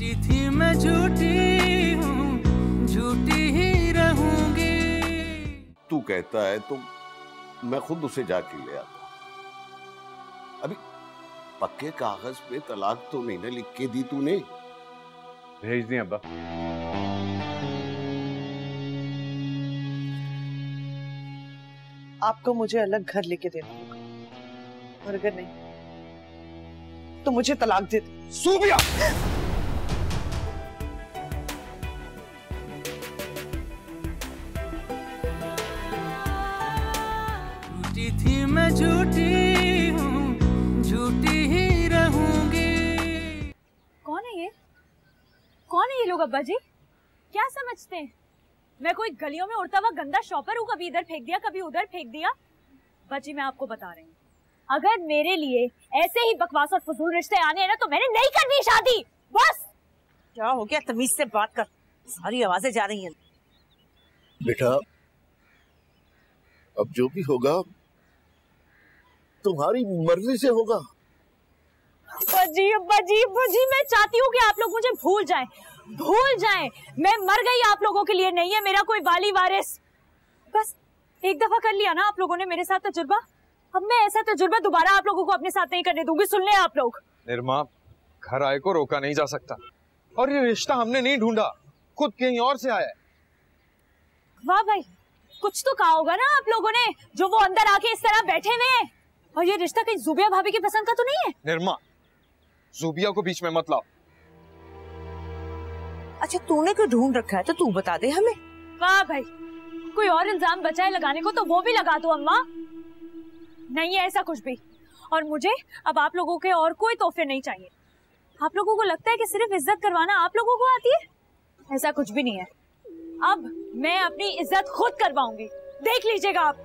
झूठी थी मैं झूठी हूँ, झूठी ही रहूंगी। तू कहता है तो मैं खुद उसे जाके ले आता। अभी पक्के कागज पे तलाक तो नहीं ना लिख के दी तूने? भेज दी अब्बा। आपको मुझे अलग घर लेके देना होगा, और अगर नहीं तो मुझे तलाक दे दो। सूबिया! झूठी थी मैं झूठी हूँ, झूठी ही रहूंगी। कौन है ये? कौन है ये लोग अब्बा जी? क्या समझते हैं मैं कोई गलियों में उड़ता हुआ गंदा शॉपर हूँ? कभी इधर फेंक दिया, कभी उधर फेंक दिया। बच्ची मैं आपको बता रही हूँ, अगर मेरे लिए ऐसे ही बकवास और फजूल रिश्ते आने हैं ना तो मैंने नहीं करनी शादी। बस। क्या हो गया? तमीज से बात कर, सारी आवाजें जा रही हैं। बेटा अब जो भी होगा तुम्हारी मर्जी से होगा। अब्बा जी मैं चाहती हूँ कि आप लोग मुझे भूल जाएं। मैं मर गई आप लोगों के लिए, नहीं है मेरा कोई वाली वारिस। बस एक दफा कर लिया ना आप लोगों ने मेरे साथ तजुर्बा, अब मैं ऐसा तजुर्बा दोबारा आप लोगों को अपने साथ नहीं करने दूंगी। सुन ले आप लोग। निर्मा, घर आए को रोका नहीं जा सकता, और ये रिश्ता हमने नहीं ढूंढा, खुद कहीं और से आया है। वाह भाई, कुछ तो कहा होगा ना आप लोगों ने, जो वो अंदर आके इस तरह बैठे हुए हैं। और ये रिश्ता कहीं जुबिया भाभी की पसंद का तो नहीं है? निर्मा, जुबिया को बीच में मत लाओ। अच्छा तूने क्यों ढूंढ रखा है तो तू बता दे हमें। वाह भाई, कोई और इल्जाम बचाए लगाने को तो वो भी लगा दो अम्मा। नहीं है ऐसा कुछ भी, और मुझे अब आप लोगों के और कोई तोहफे नहीं चाहिए। आप लोगों को लगता है कि सिर्फ इज्जत करवाना आप लोगों को आती है? ऐसा कुछ भी नहीं है। अब मैं अपनी इज्जत खुद करवाऊंगी, देख लीजिएगा आप।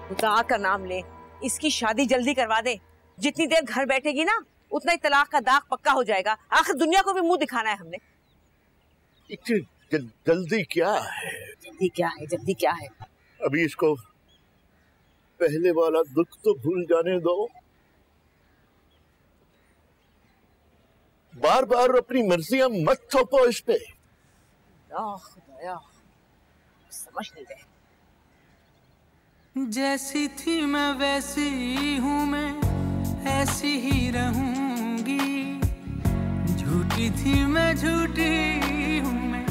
खुदा का नाम ले, इसकी शादी जल्दी करवा दे। जितनी देर घर बैठेगी ना उतना ही तलाक का दाग पक्का हो जाएगा। आखिर दुनिया को भी मुंह दिखाना है हमने। जल्दी क्या है? जल्दी क्या है? अभी इसको पहले वाला दुख तो भूल जाने दो। बार बार अपनी मर्जियां मत थोपो इस पे। खुदाया, समझ नहीं रहे। जैसी थी मैं वैसी हूँ, मैं ऐसी ही रहूंगी। झूठी थी मैं झूठी हूँ, मैं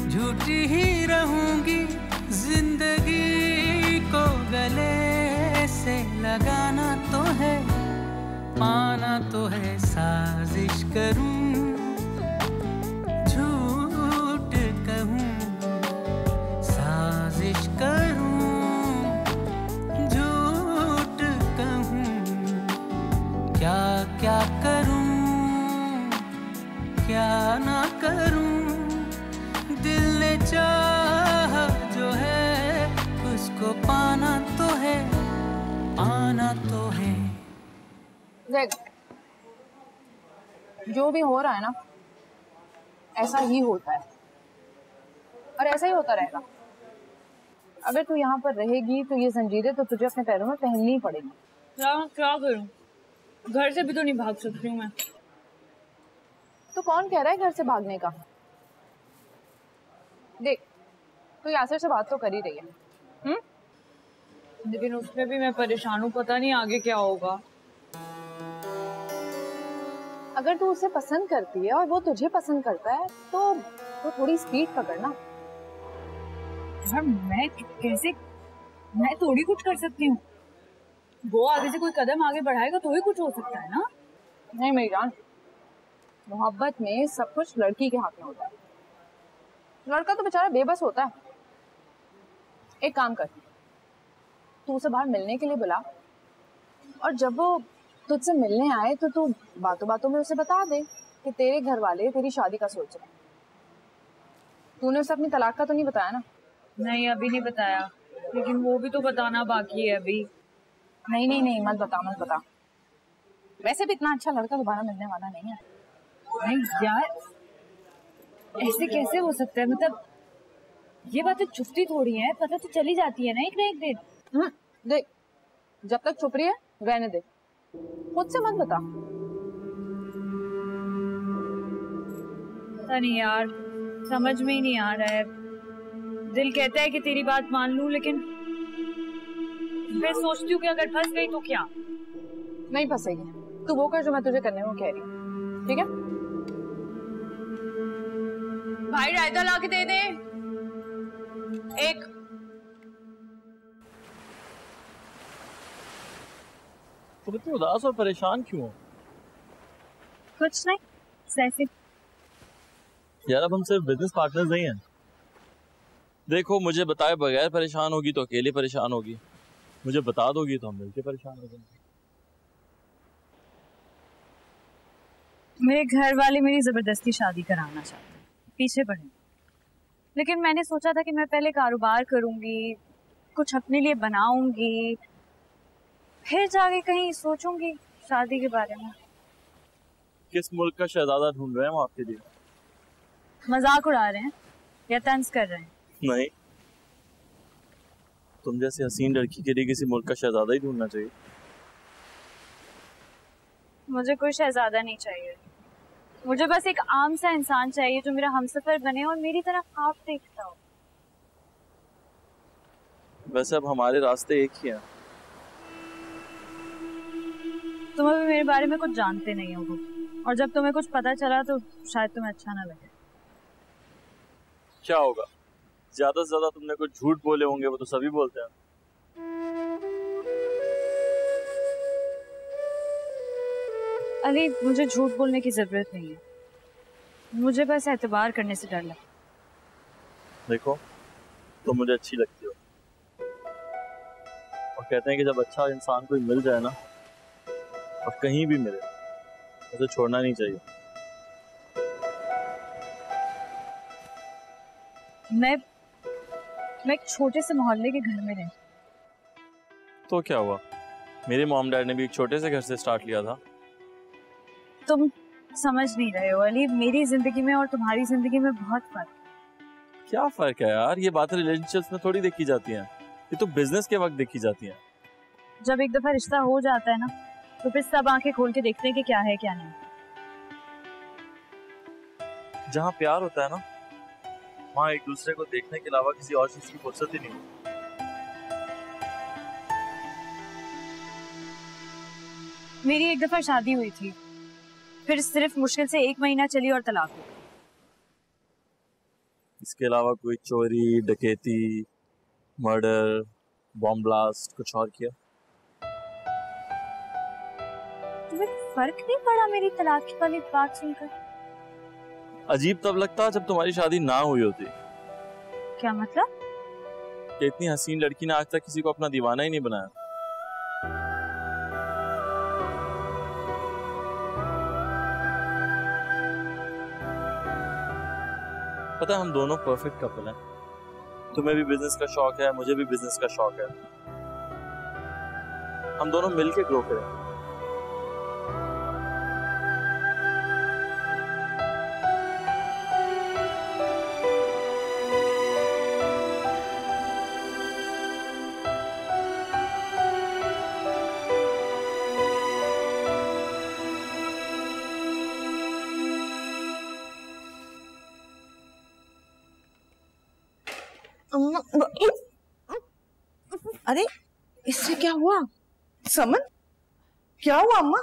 झूठी ही रहूंगी। जिंदगी को गले से लगाना तो है, पाना तो है। साजिश करूं, झूठ कहूं, साजिश करूं, क्या करूं, क्या ना करूं। दिल ने चाहा जो है उसको पाना तो है, पाना तो है। देख, जो भी हो रहा है ना ऐसा ही होता है और ऐसा ही होता रहेगा। अगर तू यहाँ पर रहेगी तो ये जंजीरें तो तुझे अपने पैरों में पहननी ही पड़ेगी। क्या करूं? घर से भी तो नहीं भाग सकती हूँ मैं। तो कौन कह रहा है घर से भागने का? देख, तू यासिर से बात तो कर ही रही है, लेकिन उसमें भी मैं परेशान हूँ, पता नहीं आगे क्या होगा। अगर तू उसे पसंद करती है और वो तुझे पसंद करता है तो थोड़ी स्पीड पकड़ना। यार मैं कैसे, मैं थोड़ी कुछ कर सकती हूँ। वो आगे से कोई कदम आगे बढ़ाएगा तो ही कुछ हो सकता है ना। नहीं मेरी जान, मोहब्बत में सब कुछ लड़की के हाथ में होता है। लड़का तो बेचारा बेबस होता है। एक काम कर, तू उसे बाहर मिलने के लिए बुला, और जब वो तुझसे मिलने आए तो तू बातों बातों में उसे बता दे कि तेरे घर वाले तेरी शादी का सोच रहे हैं। तूने उसे अपनी तलाक का तो नहीं बताया ना? नहीं अभी नहीं बताया, लेकिन वो भी तो बताना बाकी है अभी। नहीं मत बता। वैसे भी इतना अच्छा लड़का दोबारा मिलने वाला नहीं है। नहीं यार, ऐसे कैसे हो सकता है? मतलब ये बातें छुपती थोड़ी है, पता तो चली जाती है ना एक दिन। देख, जब तक छुप रही है रहने दे, खुद से मत बता। पता नहीं यार, समझ में ही नहीं आ रहा है। दिल कहता है कि तेरी बात मान लूं, लेकिन मैं सोचती हूँ कि अगर फंस गई तो क्या। नहीं फंसेगी, तू वो कर जो मैं तुझे करने को कह रही हूँ, ठीक है? भाई रायता ला के दे दे एक। तुम इतनी उदास और परेशान क्यों हो? कुछ नहीं, ऐसे। यार अब हम सिर्फ बिजनेस पार्टनर्स नहीं हैं। देखो, मुझे बताए बगैर परेशान होगी तो अकेले परेशान होगी, मुझे बता दोगी तो हम मिलके परेशान हो जाएंगे। मेरे घर वाले मेरी जबरदस्ती शादी कराना चाहते हैं, पीछे पड़े। लेकिन मैंने सोचा था कि मैं पहले कारोबार करूंगी, कुछ अपने लिए बनाऊंगी, फिर जाके कहीं सोचूंगी शादी के बारे में। किस मुल्क का शहजादा ढूंढ रहे हैं हम आपके लिए? मजाक उड़ा रहे हैं या तंज कर रहे हैं? नहीं, तुम जैसी हसीन लड़की के लिए किसी मुल्क का शहजादा ही ढूंढना चाहिए। मुझे कोई शहजादा नहीं चाहिए, मुझे बस एक आम सा इंसान चाहिए जो मेरा हमसफर बने और मेरी तरफ ख्वाब देखता हो। वैसे अब हमारे रास्ते एक ही हैं। तुम अभी मेरे बारे में कुछ जानते नहीं हो, और जब तुम्हें कुछ पता चला तो शायद तुम्हें अच्छा ना लगे। क्या होगा, ज्यादा से ज्यादा तुमने कुछ झूठ बोले होंगे, वो तो सभी बोलते हैं। अली, मुझे झूठ बोलने की जरूरत नहीं है, मुझे बस एतबार करने से डर लगता। देखो, तुम मुझे अच्छी लगती हो, और कहते हैं कि जब अच्छा इंसान कोई मिल जाए ना, और कहीं भी मिले, उसे छोड़ना नहीं चाहिए। मैं एक छोटे से मोहल्ले के घर में रहती। तो क्या हुआ, मेरे मॉम डैड ने भी एक छोटे से घर से स्टार्ट लिया था। तुम समझ नहीं रहे हो अली, मेरी जिंदगी में और तुम्हारी जिंदगी में बहुत फर्क। क्या फर्क है यार, ये बातें रिलेशनशिप्स में थोड़ी देखी जाती हैं, ये तो बिजनेस के वक्त देखी जाती हैं। जब एक दफा रिश्ता हो जाता है ना, तो फिर सब आंखें खोल के देखते हैं कि क्या है क्या नहीं। जहाँ प्यार होता है ना, वहाँ एक दूसरे को देखने के अलावा किसी और चीज की फुर्सत ही नहीं होती। मेरी एक दफा शादी हुई थी, फिर सिर्फ मुश्किल से 1 महीना चली और तलाक हो गई। इसके अलावा कोई चोरी, डकैती, मर्डर, बॉम्ब ब्लास्ट, कुछ और किया? तुम्हें फर्क नहीं पड़ा मेरी तलाक वाली बात सुनकर? अजीब तब लगता जब तुम्हारी शादी ना हुई होती। क्या मतलब? कि इतनी हसीन लड़की ने आज तक किसी को अपना दीवाना ही नहीं बनाया। पता है, हम दोनों परफेक्ट कपल हैं। तुम्हें भी बिजनेस का शौक है, मुझे भी बिजनेस का शौक है। हम दोनों मिलके ग्रो करें। अरे इससे क्या हुआ? समन, क्या हुआ अम्मा?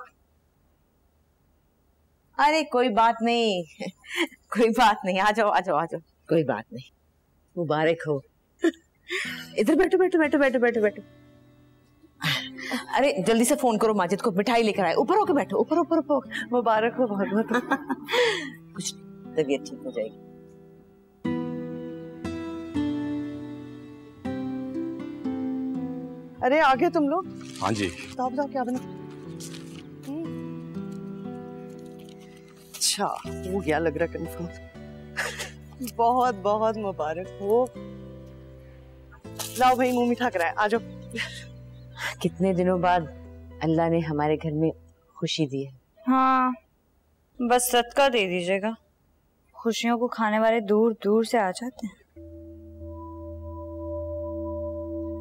अरे कोई बात नहीं कोई बात नहीं, आ जाओ आ जाओ आ जाओ, कोई बात नहीं, मुबारक हो। इधर बैठो बैठो बैठो बैठो बैठो बैठो। अरे जल्दी से फोन करो माजिद को, मिठाई लेकर आए। ऊपर होके बैठो, ऊपर ऊपर ऊपर। मुबारक हो बहुत बहुत। कुछ नहीं, तबीयत ठीक हो जाएगी। अरे आगे तुम लोग। हाँ जी। बताओ क्या बना? अच्छा हो गया लग रहा कंफर्म। बहुत बहुत मुबारक हो। लाओ भाई मुंह मीठा कराए, आ जाओ। कितने दिनों बाद अल्लाह ने हमारे घर में खुशी दी है। हाँ, बस सदका दे दीजिएगा, खुशियों को खाने वाले दूर दूर से आ जाते हैं।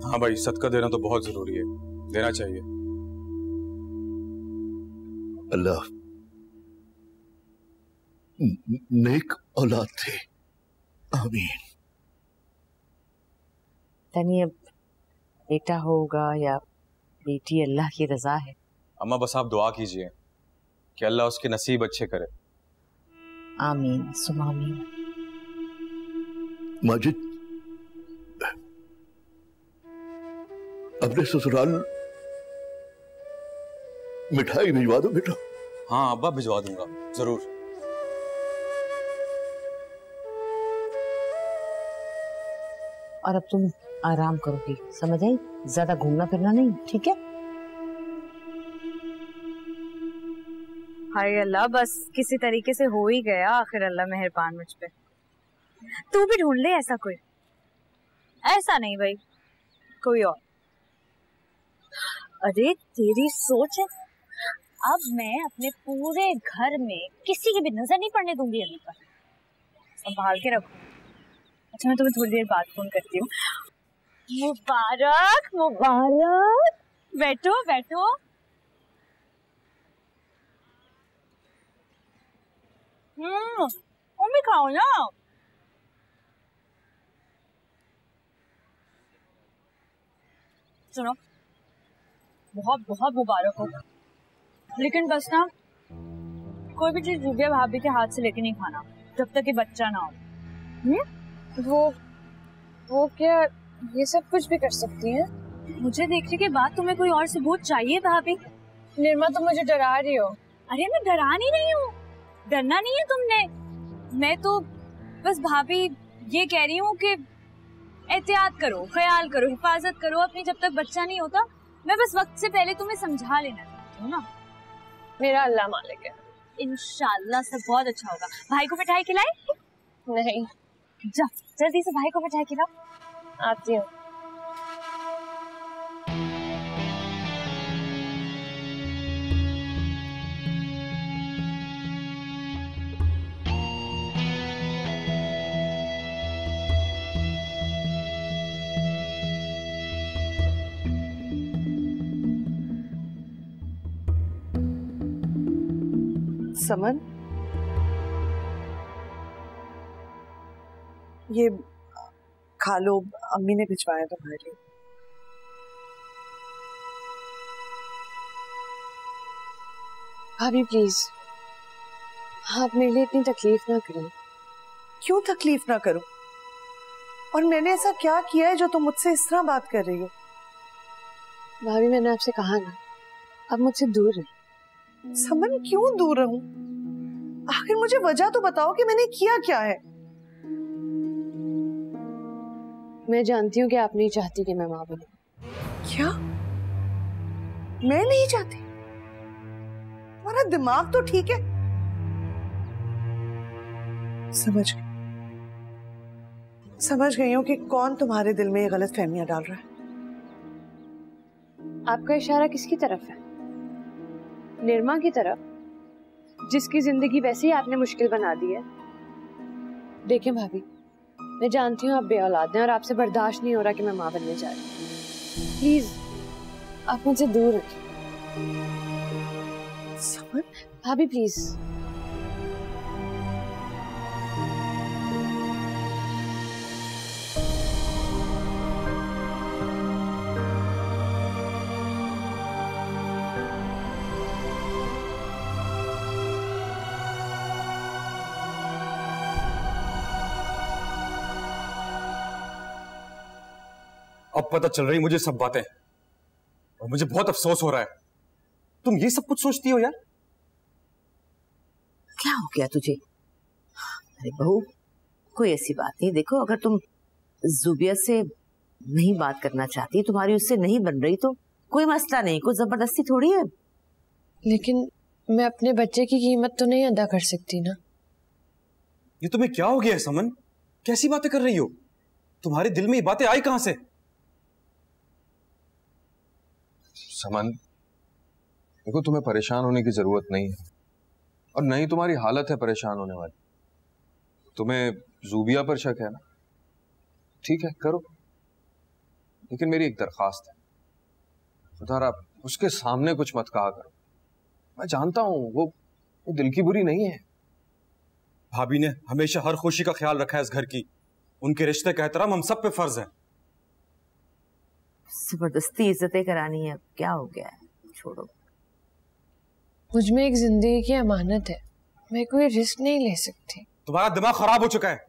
हाँ भाई, सदका देना तो बहुत जरूरी है, देना चाहिए। अल्लाह नेक औलाद थे। आमीन। तनी अब बेटा होगा या बेटी, अल्लाह की रजा है। अम्मा बस आप दुआ कीजिए कि अल्लाह उसके नसीब अच्छे करे। आमीन सुम आमीन। माजिद, अपने ससुराल मिठाई भिजवा दो बेटा। हाँ अब्बा भिजवा दूंगा जरूर। और अब तुम आराम करोगी, समझ आई? ज्यादा घूमना फिरना नहीं, ठीक है? हाय अल्लाह, बस किसी तरीके से हो ही गया आखिर। अल्लाह मेहरबान मुझ पे। तू भी ढूंढ ले ऐसा कोई। ऐसा नहीं भाई, कोई और। अरे तेरी सोच है। अब मैं अपने पूरे घर में किसी की भी नजर नहीं पड़ने दूंगी अभी पर। संभाल के रखूं। अच्छा मैं तुम्हें थोड़ी देर बाद फोन करती हूँ। मुबारक मुबारक। बैठो बैठो। तुम भी खाओ ना। सुनो, बहुत बहुत मुबारक हो, लेकिन बस ना कोई भी चीज रूबिया भाभी के हाथ से लेके नहीं खाना जब तक कि बच्चा ना हो। वो क्या ये सब कुछ भी कर सकती है? मुझे देखने के बाद तुम्हें कोई और सबूत चाहिए भाभी? निर्मा तुम मुझे डरा रही हो। अरे मैं डरानी नहीं हूँ, डरना नहीं है तुमने। मैं तो बस भाभी ये कह रही हूँ कि एहतियात करो, ख्याल करो, हिफाजत करो अपनी जब तक बच्चा नहीं होता। मैं बस वक्त से पहले तुम्हें समझा लेना चाहती हूँ ना। मेरा अल्लाह मालिक है, इंशाल्लाह सब बहुत अच्छा होगा। भाई को मिठाई खिलाए? नहीं, जा जल्दी से भाई को मिठाई खिलाओ। आती हूँ। समन, ये खा लो, अम्मी ने भिजवाया तुम्हारे लिए। भाभी प्लीज, आप मेरे लिए इतनी तकलीफ ना करें। क्यों तकलीफ ना करूं? और मैंने ऐसा क्या किया है जो तुम मुझसे इस तरह बात कर रही हो? भाभी मैंने आपसे कहा ना, आप मुझसे दूर रहे। समन, क्यों दूर रहूं? आखिर मुझे वजह तो बताओ कि मैंने किया क्या है। मैं जानती हूँ कि आप नहीं चाहती कि मैं माँ बनूं। क्या? मैं नहीं चाहती? तुम्हारा दिमाग तो ठीक है। समझ गई हूँ कि कौन तुम्हारे दिल में ये गलत फहमियां डाल रहा है। आपका इशारा किसकी तरफ है? निर्मा की तरफ, जिसकी जिंदगी वैसे ही आपने मुश्किल बना दी है। देखें भाभी, मैं जानती हूँ आप बेऔलाद हैं और आपसे बर्दाश्त नहीं हो रहा कि मैं माँ बनने जा रही हूँ। प्लीज आप मुझसे दूर रखें। समझ? भाभी प्लीज। अब पता चल रही मुझे सब बातें, और मुझे बहुत अफसोस हो रहा है। तुम ये सब कुछ सोचती हो यार? क्या हो गया तुझे? अरे बहू, कोई ऐसी बात नहीं। देखो, अगर तुम जुबिया से नहीं बात करना चाहती, तुम्हारी उससे नहीं बन रही, तो कोई मसला नहीं, कोई जबरदस्ती थोड़ी है। लेकिन मैं अपने बच्चे की कीमत तो नहीं अदा कर सकती ना। ये तुम्हें क्या हो गया है समन? कैसी बातें कर रही हो? तुम्हारे दिल में ये बातें आई कहां से? समन, देखो तुम्हें परेशान होने की जरूरत नहीं है, और न ही तुम्हारी हालत है परेशान होने वाली। तुम्हें जूबिया पर शक है ना? ठीक है, करो, लेकिन मेरी एक दरखास्त है, खुदारा उसके सामने कुछ मत कहा करो। मैं जानता हूं वो दिल की बुरी नहीं है, भाभी ने हमेशा हर खुशी का ख्याल रखा है इस घर की। उनके रिश्ते का एहतराम हम सब पे फर्ज है। जबरदस्ती इज्जतें करानी है, क्या हो गया है, छोड़ो। मुझ में एक जिंदगी की अमानत है, मैं कोई रिस्क नहीं ले सकती। तुम्हारा दिमाग खराब हो चुका है।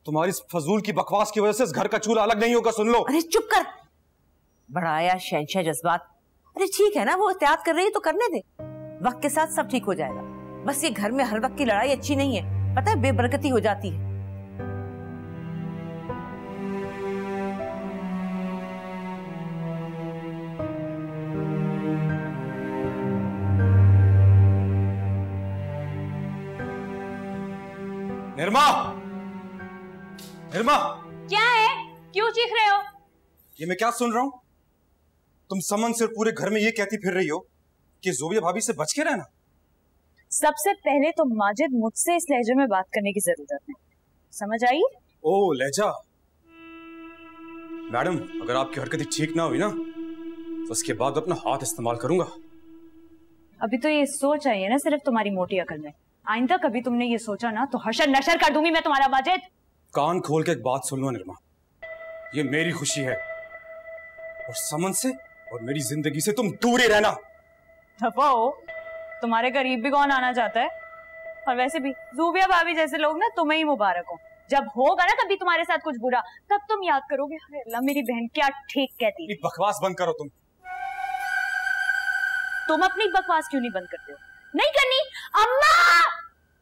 तुम्हारी इस फजूल की बकवास की वजह से इस घर का चूल्हा अलग नहीं होगा, सुन लो। अरे चुप कर, बढ़ाया शहंशाह जज्बात। अरे ठीक है ना, वो एहतियात कर रही है तो करने दे, वक्त के साथ सब ठीक हो जाएगा। बस ये घर में हर वक्त की लड़ाई अच्छी नहीं है, पता है, बेबरकती हो जाती है। निर्मा, निर्मा, क्या है, क्यों चीख रहे हो? ये मैं क्या सुन रहा हूं? तुम समन से पूरे घर में ये कहती फिर रही हो कि ज़ुबिया भाभी से बच के रहना। सबसे पहले तो माजिद, मुझसे इस लहजे में बात करने की जरूरत है, समझ आई? ओ लहजा। मैडम, अगर आपकी हरकतें ठीक ना हुई ना तो उसके बाद अपना हाथ इस्तेमाल करूंगा। अभी तो ये सोच आई है ना सिर्फ तुम्हारी मोटी अकल में, आइंदा कभी तुमने ये सोचा ना तो हशर नशर कर दूंगी मैं तुम्हारा। माजिद, कान खोल के एक बात सुन लो निर्मा, ये मेरी खुशी है और समन से और मेरी जिंदगी से तुम दूर ही रहना। दफा हो, तुम्हारे करीब भी कौन आना चाहता है? और वैसे भी ज़ुबिया भाभी जैसे लोग ना तुम्हें ही मुबारक हो। जब होगा ना कभी तुम्हारे साथ कुछ बुरा, तब तुम याद करोगे, हाय अल्लाह मेरी बहन क्या ठीक कहती। बकवास बंद करो तुम अपनी बकवास क्यों नहीं बंद करते हो? नहीं करनी? अम्मा,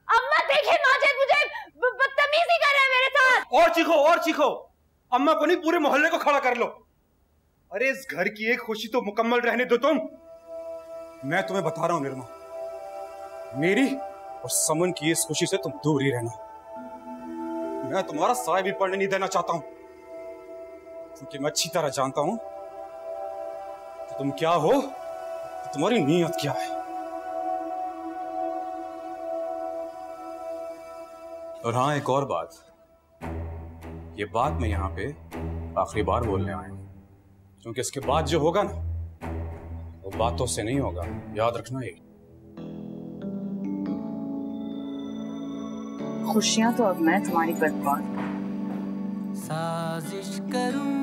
अम्मा देखिए माजिद मुझे बदतमीजी कर रहा है मेरे साथ। और चीखो, और चीखो, अम्मा को नहीं पूरे मोहल्ले को खड़ा कर लो। अरे इस घर की एक खुशी तो मुकम्मल रहने दो तुम। मैं तुम्हें बता रहा हूं निर्मा, मेरी और समन की इस खुशी से तुम दूर ही रहना। मैं तुम्हारा साया भी पड़ने नहीं देना चाहता हूं, क्योंकि मैं अच्छी तरह जानता हूं कि तुम क्या हो, तुम्हारी नीयत क्या है। और हाँ, एक और बात, ये बात मैं यहां पे आखिरी बार बोलने आया हूं, क्योंकि इसके बाद जो होगा ना वो बातों से नहीं होगा, याद रखना। ये खुशियां तो अब मैं तुम्हारी बर्बाद साजिश करूं,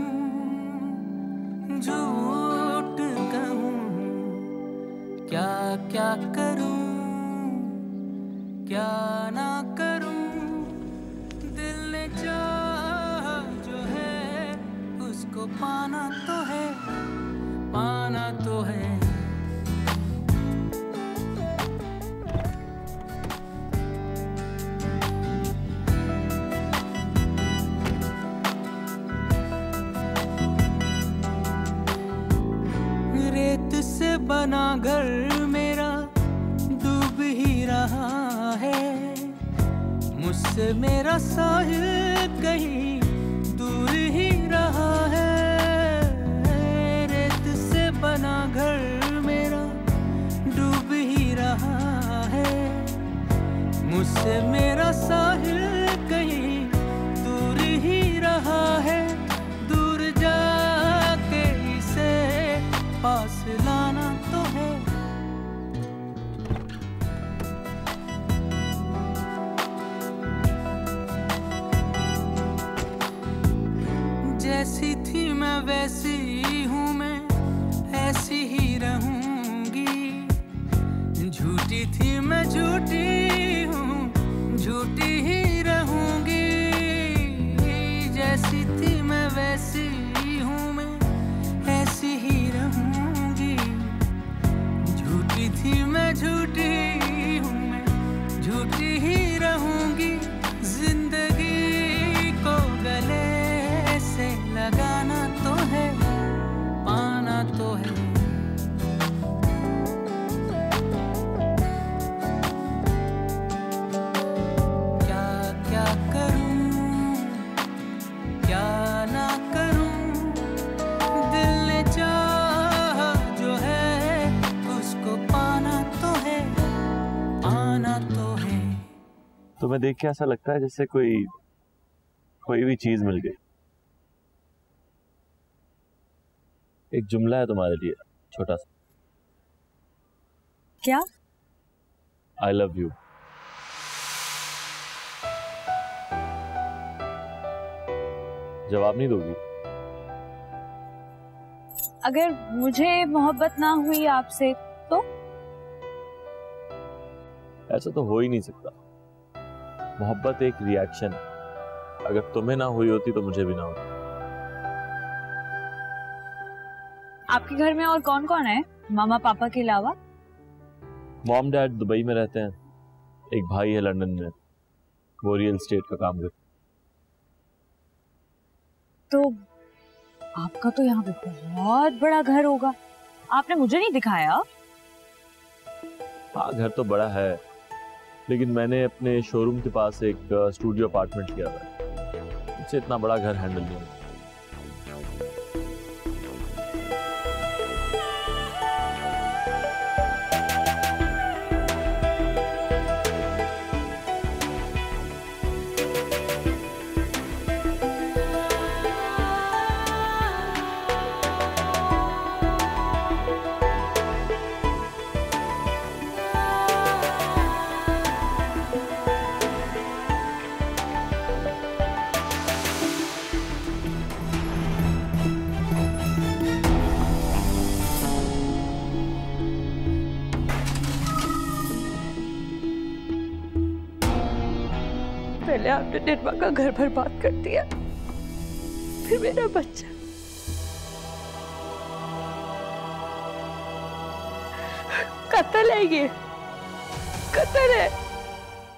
झूठ कहूं, क्या क्या करूं, क्या ना करूं, दिल ने चाहा जो है उसको पाना तो है, पाना तो है। रेत से बना घर मेरा डूब ही रहा है, मुझसे मेरा साहिल कहीं दूर ही रहा है। रेत से बना घर मेरा डूब ही रहा है, मुझसे मेरा साहिल कहीं दूर ही रहा है। दूर जाके इसे पास लाना तो है। जैसी थी मैं वैसी हूँ मैं, ऐसी ही रहूंगी। झूठी थी मैं झूठी हूँ, झूठी ही रहूंगी। जैसी थी मैं वैसी हूँ मैं, ऐसी ही रहूंगी। झूठी थी मैं झूठी हूँ मैं, झूठी ही रहूंगी। जिंदगी को गले से लगाना तो है, पाना तो है। क्या क्या करूं, क्या ना करूं, दिल ने चाहा जो है उसको पाना तो है, पाना तो है। तुम्हें देख के ऐसा लगता है जैसे कोई भी चीज मिल गई। एक जुमला है तुम्हारे लिए, छोटा सा। क्या? I love you. जवाब नहीं दोगी? अगर मुझे मोहब्बत ना हुई आपसे तो? ऐसा तो हो ही नहीं सकता। मोहब्बत एक रिएक्शन है, अगर तुम्हें ना हुई होती तो मुझे भी ना होती। आपके घर में और कौन कौन है मामा पापा के अलावा? मॉम डैड दुबई में रहते हैं, एक भाई है लंदन में, वो रियल एस्टेट का काम करता है। तो आपका तो यहाँ पे बहुत बड़ा घर होगा, आपने मुझे नहीं दिखाया। हाँ घर तो बड़ा है, लेकिन मैंने अपने शोरूम के पास एक स्टूडियो अपार्टमेंट लिया हुआ है, मुझसे इतना बड़ा घर हैंडल नहीं होता। पहले आपने निर्मा का घर बर्बाद कर दिया, फिर मेरा बच्चा। कत्ल है ये, कत्ल है।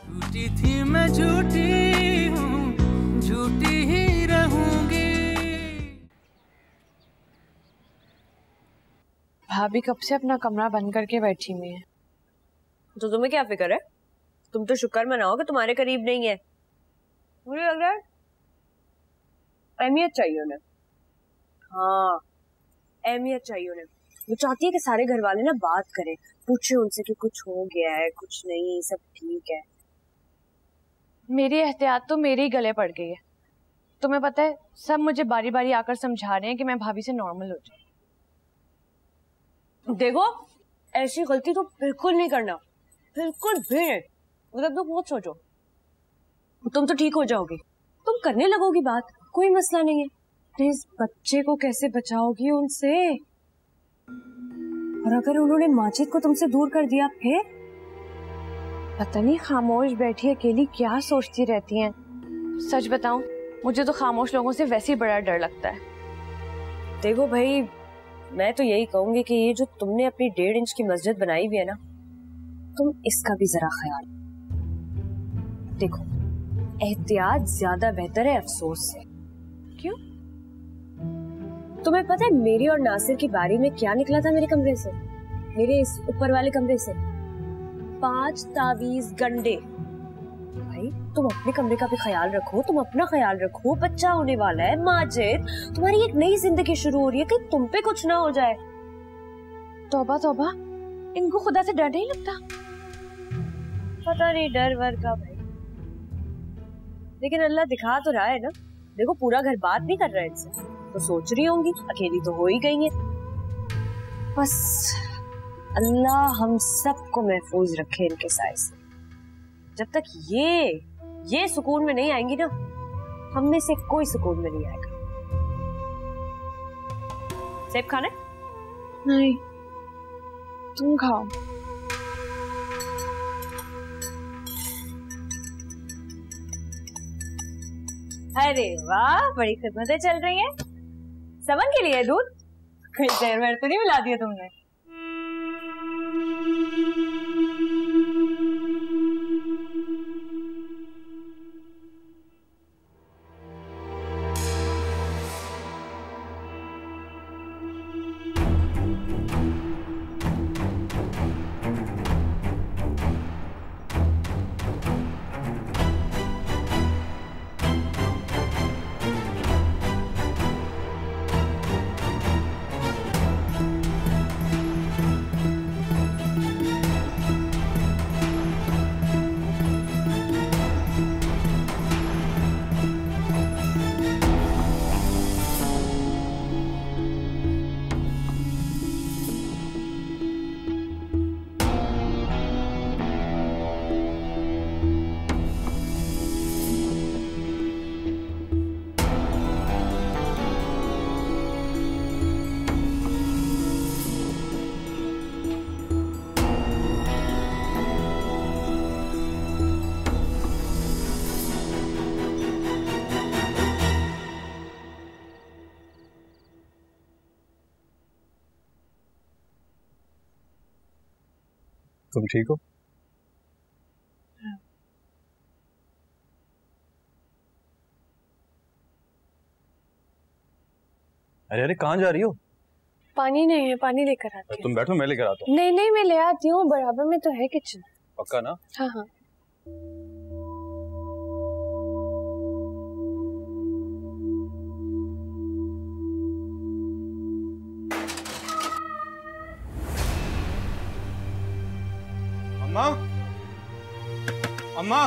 झूठी थी मैं झूठी हूँ, झूठी ही रहूंगी। भाभी कब से अपना कमरा बंद करके बैठी हुई है। तो तुम्हें क्या फिक्र है? तुम तो शुक्र मनाओ कि तुम्हारे करीब नहीं है। मुझे लग रहा है अहमियत चाहिए उन्हें। हाँ अहमियत चाहिए उन्हें। वो चाहती है कि सारे घर वाले ना बात करें, पूछे उनसे कि कुछ हो गया है, कुछ नहीं, सब ठीक है। मेरी एहतियात तो मेरे ही गले पड़ गई है। तुम्हें पता है सब मुझे बारी बारी आकर समझा रहे हैं कि मैं भाभी से नॉर्मल हो जाऊं। देखो ऐसी गलती तो बिल्कुल नहीं करना, बिल्कुल भी नहीं। मतलब तुम मत सोचो, तुम तो ठीक हो जाओगी, तुम करने लगोगी बात, कोई मसला नहीं है। प्लीज बच्चे को कैसे बचाओगी उनसे? और अगर उन्होंने माजिद को तुमसे दूर कर दिया फिर? पता नहीं खामोश बैठी अकेली क्या सोचती रहती हैं। सच बताऊं मुझे तो खामोश लोगों से वैसे ही बड़ा डर लगता है। देखो भाई मैं तो यही कहूंगी कि ये जो तुमने अपनी 1.5 इंच की मस्जिद बनाई हुई है ना, तुम इसका भी जरा ख्याल देखो। एहतियात ज्यादा बेहतर है अफसोस से। क्यों? तुम्हें पता है मेरी और नासिर की बारी में क्या निकला था मेरे कमरे से, मेरे इस ऊपर वाले कमरे से? 5 तावीज गंडे। भाई तुम अपने कमरे का भी ख्याल रखो, तुम अपना ख्याल रखो, बच्चा होने वाला है माजिद, तुम्हारी एक नई जिंदगी शुरू हो रही है, कि तुम पे कुछ ना हो जाए। तौबा तौबा, इनको खुदा से डर नहीं लगता? पता नहीं डर वर का भाई, लेकिन अल्लाह दिखा तो रहा है ना। देखो पूरा घर बात नहीं कर रहा है इनसे, तो सोच रही होंगी अकेली तो हो ही गई है। बस अल्लाह हम सबको महफूज रखे इनके साए से। जब तक ये सुकून में नहीं आएंगी ना, हम में से कोई सुकून में नहीं आएगा। सेब खाने? नहीं, तुम खाओ। अरे वाह, बड़ी खिदमतें चल रही हैं। समन के लिए दूध? कहीं जहर वहर तो नहीं मिला दिया तुमने? तुम ठीक हो? अरे अरे कहाँ जा रही हो? पानी नहीं है, पानी लेकर आती हूँ। तुम बैठो, मैं लेकर आता हूँ। नहीं नहीं, मैं ले आती हूँ, बराबर में तो है किचन। पक्का ना? हाँ हाँ। अम्मा, अम्मा,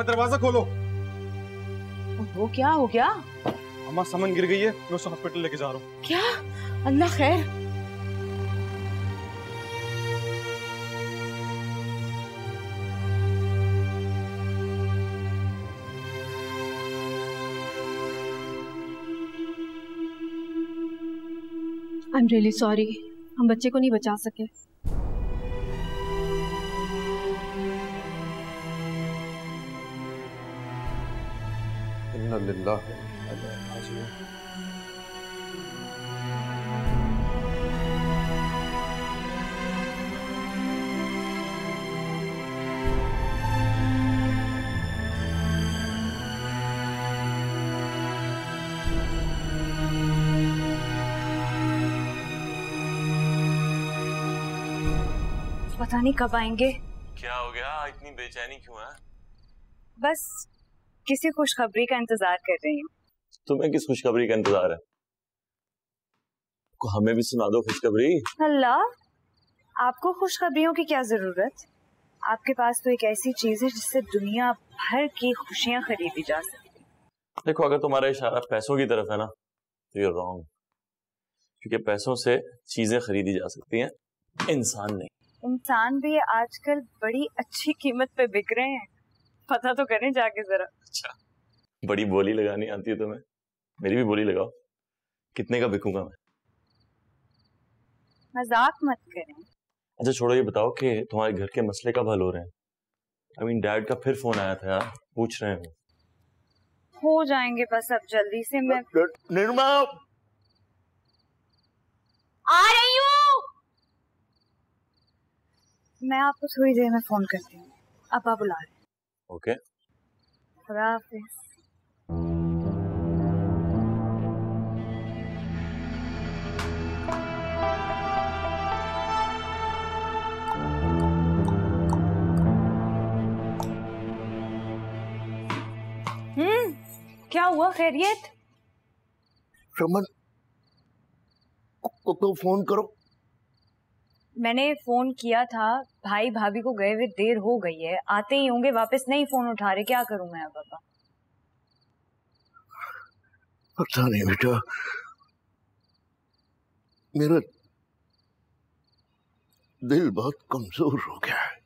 दरवाजा खोलो। वो क्या हो गया? अम्मा समन गिर गई है, मैं उसे हॉस्पिटल लेके जा रहा हूँ। क्या? अल्लाह खैर। आई एम रियली सॉरी, हम बच्चे को नहीं बचा सके। इन्ना लिल्लाह व इन्ना इलैहि राजिऊन। पता नहीं कब आएंगे। क्या हो गया, इतनी बेचैनी क्यों है? बस किसी खुशखबरी का इंतजार कर रही हूँ। तुम्हें किस खुशखबरी का इंतजार है? हमें भी सुना दो खुशखबरी। अल्लाह, आपको खुशखबरियों की क्या जरूरत? आपके पास तो एक ऐसी चीज है जिससे दुनिया भर की खुशियां खरीदी जा सकती। देखो, अगर तुम्हारा इशारा पैसों की तरफ है ना, तो you're wrong। क्योंकि पैसों से चीजें खरीदी जा सकती हैं, इंसान नहीं। इंसान भी आजकल बड़ी अच्छी कीमत पे बिक रहे हैं, पता तो करें जाके जरा। अच्छा, बड़ी बोली लगानी आती है तुम्हें? मेरी भी बोली लगाओ, कितने का बिकूंगा मैं? मजाक मत करें। अच्छा छोड़ो, ये बताओ कि तुम्हारे घर के मसले कब हल हो रहे हैं? आई मीन डैड का फिर फोन आया था यार, पूछ रहे हैं। हो जाएंगे बस अब जल्दी से। मैं निर्मा, आ रही हूँ। मैं आपको थोड़ी देर में फोन करती हूँ, अपा बुला रहे हैं। ओके, खुदा हाफिज। क्या हुआ, खैरियत? समन को तो फोन करो। मैंने फोन किया था, भाई भाभी को गए हुए देर हो गई है, आते ही होंगे वापस, नहीं फोन उठा रहे। क्या करूं मैं अब पापा? पता नहीं बेटा, मेरा दिल बहुत कमजोर हो गया है,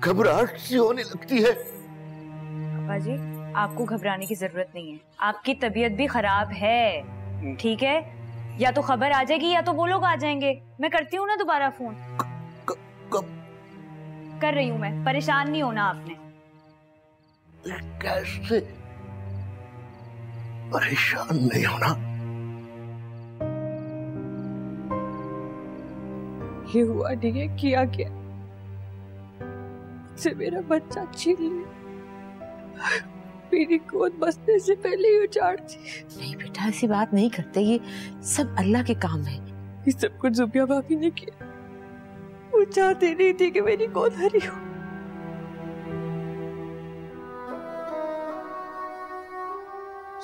घबराहट सी होने लगती है। पापा जी, आपको घबराने की जरूरत नहीं है, आपकी तबीयत भी खराब है, ठीक है? या तो खबर आ जाएगी या तो वो लोग आ जाएंगे। मैं करती हूँ ना दोबारा फोन। कब? कर रही हूँ मैं, परेशान नहीं होना आपने। कैसे परेशान नहीं होना? ये हुआ नहीं है, किया क्या से मेरा बच्चा छीन लिया, मेरी गोद बसने से पहले ही उजाड़ दी। नहीं बेटा, ऐसी बात नहीं करते, ये सब अल्लाह के काम है। ये सब कुछ जुबिया भाभी ने किया, वो चाहती नहीं थी कि मेरी गोद हरी हो।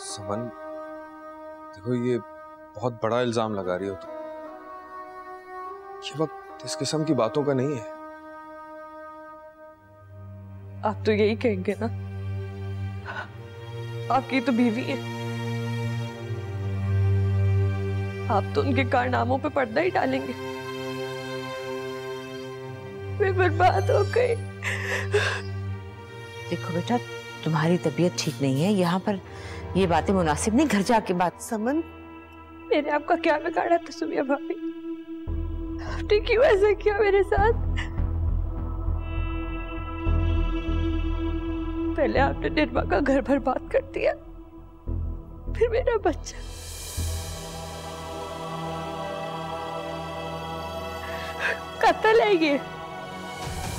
समन, देखो ये बहुत बड़ा इल्जाम लगा रही हो तुम। ये वक्त इस किस्म की बातों का नहीं है। आप तो यही कहेंगे ना, आपकी तो बीवी है, आप तो उनके कारनामों पे पर्दा ही डालेंगे। मैं बर्बाद हो गई। देखो बेटा, तुम्हारी तबीयत ठीक नहीं है, यहाँ पर ये बातें मुनासिब नहीं, घर जाके बात। समन, मैंने आपका क्या बिगाड़ा था सुमिया भाभी? आपने क्यों ऐसा किया मेरे साथ? पहले आपने निर्मा का घर बर्बाद कर दिया, फिर मेरा बच्चा। कत्ल है, ये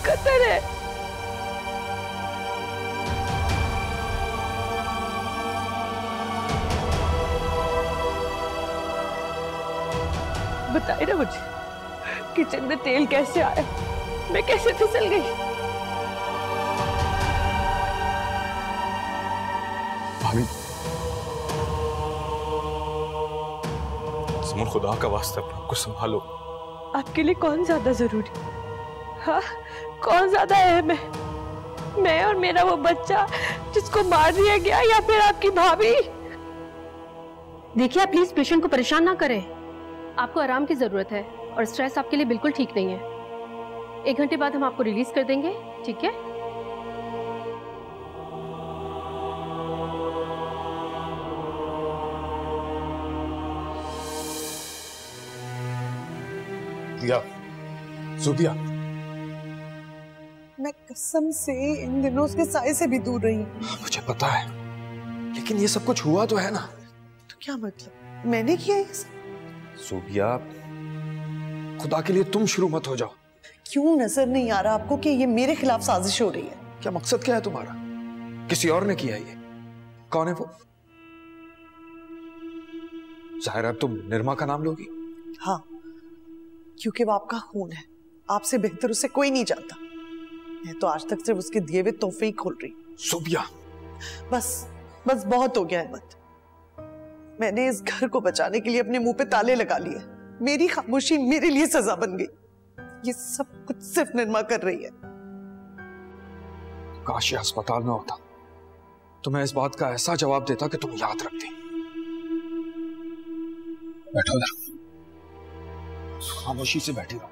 कत्ल है। बताइए ना मुझे, किचन में तेल कैसे आया, मैं कैसे फिसल गई? भाभी, समन खुदा का वास्ता अपने आप को संभालो। आपके लिए कौन ज्यादा जरूरी, हाँ कौन ज्यादा अहम है, मैं और मेरा वो बच्चा जिसको मार दिया गया, या फिर आपकी भाभी? देखिए आप प्लीज पेशेंट को परेशान ना करें, आपको आराम की जरूरत है और स्ट्रेस आपके लिए बिल्कुल ठीक नहीं है। 1 घंटे बाद हम आपको रिलीज कर देंगे, ठीक है? दिया, ज़ुबिया, मैं कसम से इन दिनों उसके साए से भी दूर रही हूँ। मुझे पता है, लेकिन ये सब कुछ हुआ तो है ना। तो क्या मतलब, मैंने किया ये सब? ज़ुबिया, खुदा के लिए तुम शुरू मत हो जाओ। क्यों नजर नहीं आ रहा आपको कि ये मेरे खिलाफ साजिश हो रही है? क्या मकसद क्या है तुम्हारा? किसी और ने किया ये? कौन है वो? जाहिर है तुम निर्मा का नाम लोगी? हाँ, क्योंकि वो आपका खून है, आपसे बेहतर उसे कोई नहीं जानता। मैं तो आज तक सिर्फ उसके दिए हुए तोहफे ही खोल रही। ज़ुबिया, बस बस बहुत हो गया अहमद। मैंने इस घर को बचाने के लिए अपने मुंह पे ताले लगा लिए। मेरी खामोशी मेरे लिए सजा बन गई। ये सब कुछ सिर्फ निर्मा कर रही है। काश ये अस्पताल में होता, तुम्हें इस बात का ऐसा जवाब देता कि तुम याद रखती। बैठो इधर, खामोशी से बैठी रहो।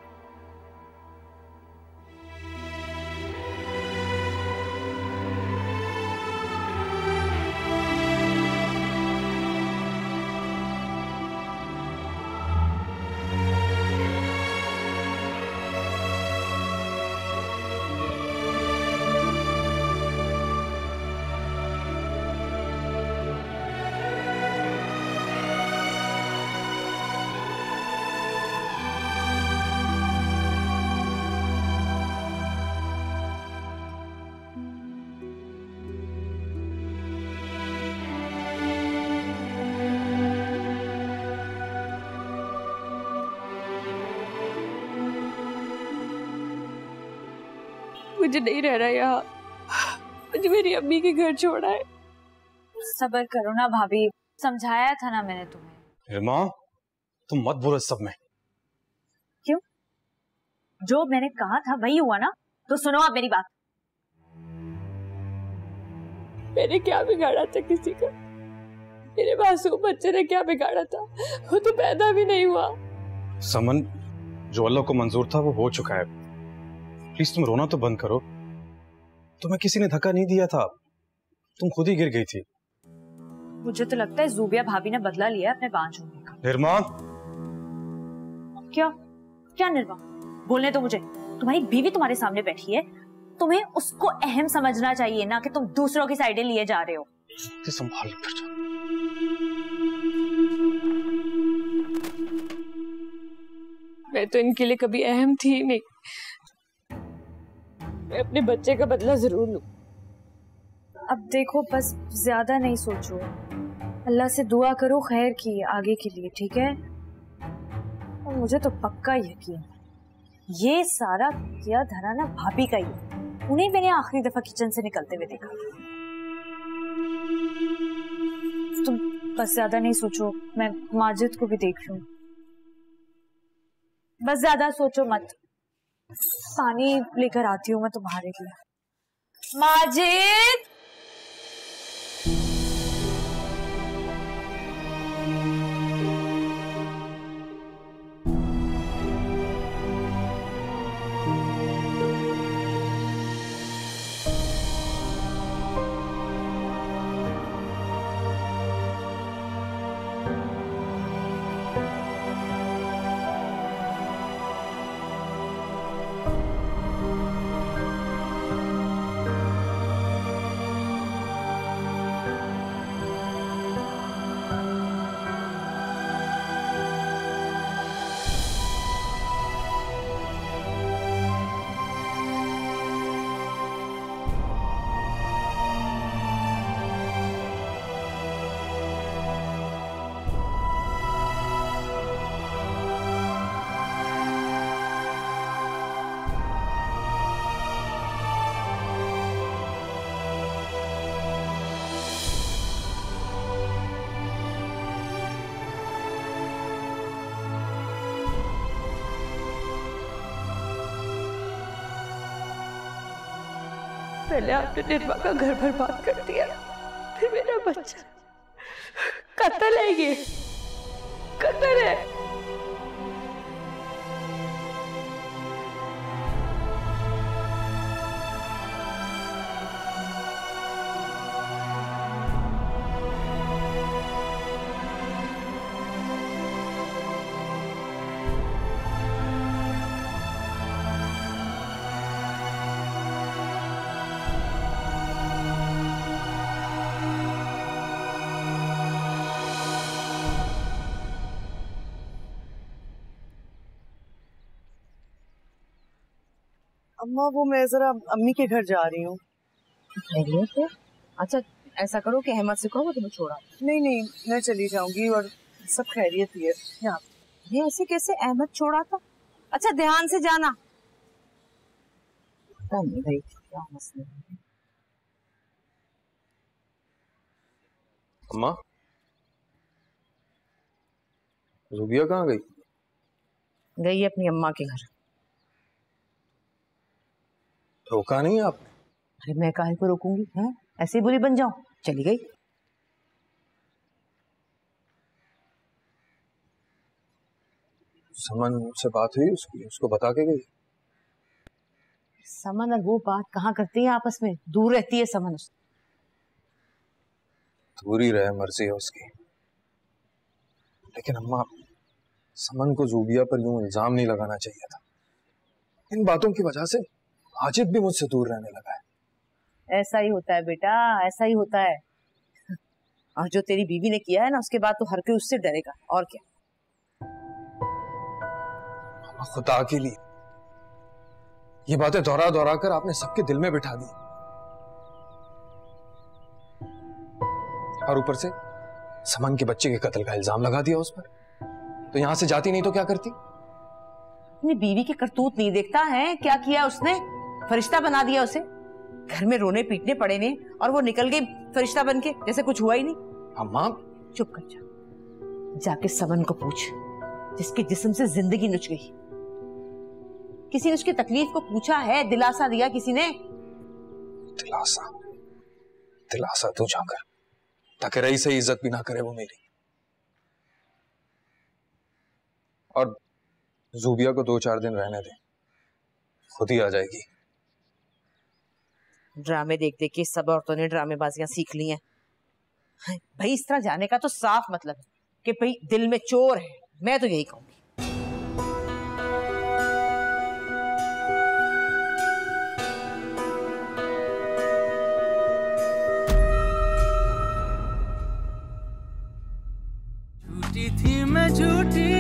मुझे नहीं रहना यहाँ, मुझे मेरी अम्मी के घर छोड़ा है। सब्र करो ना भाभी, समझाया था ना मैंने तुम्हें। निर्मा, तुम मत बोलो सब में। क्यों? जो मैंने कहा था वही हुआ ना, तो सुनो आप मेरी बात। मैंने क्या बिगाड़ा था किसी का? मेरे मासूम बच्चे ने क्या बिगाड़ा था? वो तो पैदा भी नहीं हुआ। समन, जो अल्लाह को मंजूर था वो हो चुका है। प्लीज तुम रोना तो बंद करो। तुम्हें किसी ने धक्का नहीं दिया था, तुम खुद ही गिर गई थी। मुझे तो लगता है ज़ुबिया भाभी ने बदला लिया अपने बांझ होने का। निर्मा, क्या क्या निर्मा? बोलने तो मुझे, तुम्हारी बीवी तुम्हारे सामने बैठी है, तुम्हें उसको अहम समझना चाहिए ना कि तुम दूसरों की साइडें लिए जा रहे हो। संभाल फिर जा। मैं तो इनके लिए कभी अहम थी नहीं। मैं अपने बच्चे का बदला जरूर लूं। अब देखो, बस ज्यादा नहीं सोचो, अल्लाह से दुआ करो खैर की आगे के लिए, ठीक है? और मुझे तो पक्का यकीन ये सारा किया धरा ना भाभी का ही है। उन्हें मैंने आखिरी दफा किचन से निकलते हुए देखा। तुम बस ज्यादा नहीं सोचो, मैं माजिद को भी देख लूं। बस ज्यादा सोचो मत। पानी लेकर आती हूँ मैं तुम्हारे लिए। माजिद, पहले आपने निर्मा का घर बर्बाद कर दिया, फिर मेरा बच्चा। कत्ल है ये, कत्ल है। अम्मा वो मैं जरा अम्मी के घर जा रही हूँ। खैरियत है? अच्छा ऐसा करो कि अहमद से कहो वो तुम्हें छोड़ा। नहीं नहीं मैं चली जाऊंगी और सब खैरियत ही है। ये ऐसे कैसे अहमद छोड़ा था? अच्छा ध्यान से जाना। पता नहीं भाई क्या मसला है। अम्मा ज़ुबिया कहाँ गई? गई अपनी अम्मा के घर। रोका नहीं आपने? अरे मैं काहे को रोकूंगी? हैं ऐसे ही बुरी बन जाऊं? चली गई। समन से बात हुई उसकी? उसको बता के गई? समन और वो बात कहाँ करती है आपस में? दूर रहती है समन उससे। दूरी रहे, मर्जी है उसकी। लेकिन अम्मा समन को ज़ुबिया पर यूं इल्जाम नहीं लगाना चाहिए था। इन बातों की वजह से आजिद भी मुझसे दूर रहने लगा है। ऐसा ही होता है बेटा, ऐसा ही होता है। और जो तेरी बीवी ने किया है ना उसके बाद तो हर कोई उससे डरेगा और क्या। खुदा के लिए ये बातें दोहरा दोहरा कर आपने सबके दिल में बिठा दी। और ऊपर से समन के बच्चे के कत्ल का इल्जाम लगा दिया उस पर। तो यहां से जाती नहीं तो क्या करती? अपनी बीवी के करतूत नहीं देखता है? क्या किया उसने? फरिश्ता बना दिया उसे। घर में रोने पीटने पड़े ने और वो निकल गई फरिश्ता बन के, जैसे कुछ हुआ ही नहीं। अम्मा चुप कर जा। जाके समन को पूछ जिसके जिस्म से जिंदगी नुच गई। किसी ने उसकी तकलीफ को पूछा है? दिलासा दिया किसी ने? दिलासा दिलासा तू जाकर, ताकि रही से इज्जत भी ना करे वो मेरी। और ज़ुबिया को 2-4 दिन रहने दे, खुद ही आ जाएगी। ड्रामे देख देख के सब औरतों ने ड्रामेबाजियां सीख ली हैं। भाई इस तरह जाने का तो साफ मतलब है कि भाई दिल में चोर है। मैं तो यही कहूंगी। झूठी थी मैं झूठी